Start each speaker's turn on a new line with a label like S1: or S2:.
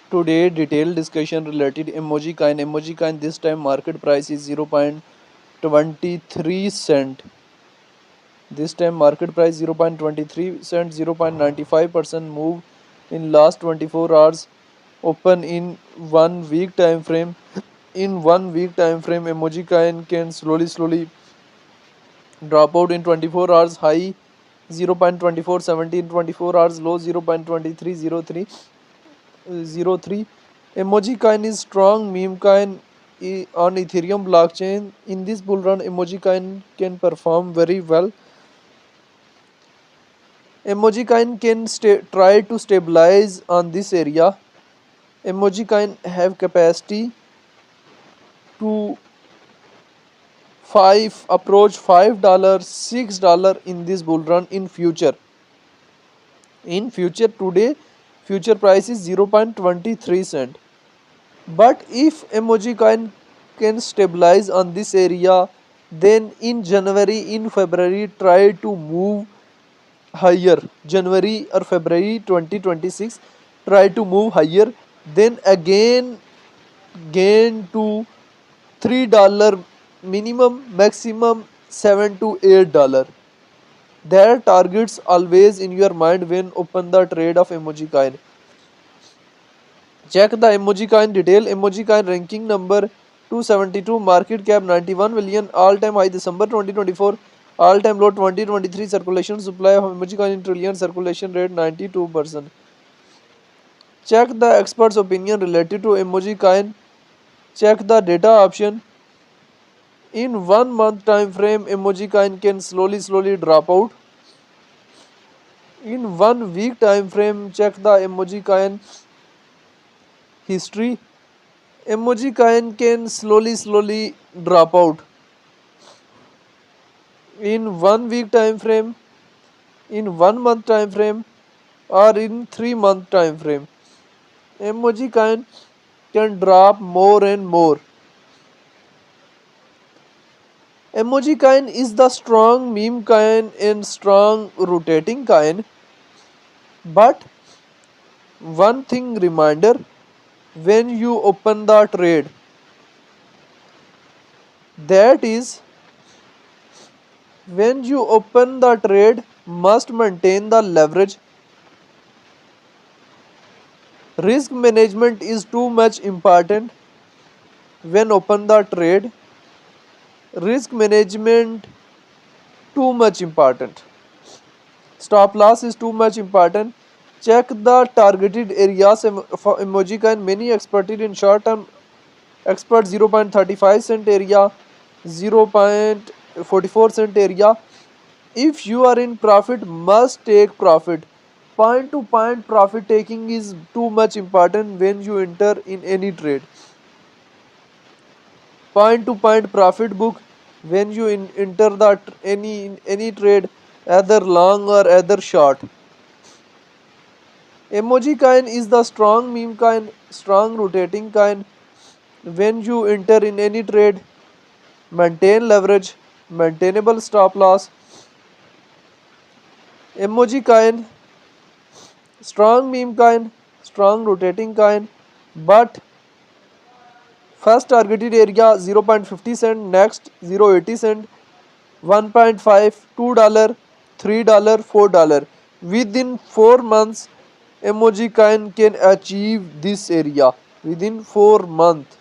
S1: Today, detailed discussion related emoji coin. Emoji coin this time market price is 0.23 cent. This time market price 0.23 cent, 0.95% move in last 24 hours. Open in 1 week time frame. In 1 week time frame, emoji coin can slowly drop out in 24 hours. High 0.2470 in 24 hours. Low 0.2303. Emoji coin is strong meme coin on Ethereum blockchain. In this bull run, emoji coin can perform very well. Emoji coin can try to stabilize on this area. Emoji coin have capacity to approach $5, $6 in this bull run in future. In future today, future price is 0.23 cent. But if emoji coin can stabilize on this area, then in January, in February, try to move higher. January or February 2026, try to move higher, then again gain to $3 minimum, maximum $7 to $8. There targets always in your mind when open the trade of emoji coin. Check the emoji coin detail. Emoji coin ranking number 272, market cap 91 million, all time high December 2024, all time low 2023, circulation supply of emoji coin in trillion, circulation rate 92%. Check the experts opinion related to emoji coin. Check the data option. In 1 month time frame, emoji coin can slowly drop out. In 1 week time frame, check the emoji coin history. Emoji coin can slowly drop out. In 1 week time frame, in 1 month time frame, or in 3 month time frame, emoji coin can drop more and more. Emoji coin is the strong meme coin and strong rotating coin. But one thing reminder, when you open the trade, that is, when you open the trade, must maintain the leverage. Risk management is too much important when open the trade. Risk management too much important. Stop loss is too much important. Check the targeted areas for emoji coin. Many experted in short term. Expert 0.35 cent area, 0.44 cent area. If you are in profit, must take profit. Point to point profit taking is too much important when you enter in any trade. Point to point profit book when you enter the any trade, either long or either short. Emoji coin is the strong meme coin, strong rotating coin. When you enter in any trade, maintain leverage, maintainable stop loss. Emoji coin, strong meme coin, strong rotating coin, but first targeted area 0.50 cent, next 0.80 cent, 1.5, $2, $3, $4. Within 4 months, emoji coin can achieve this area. Within 4 months.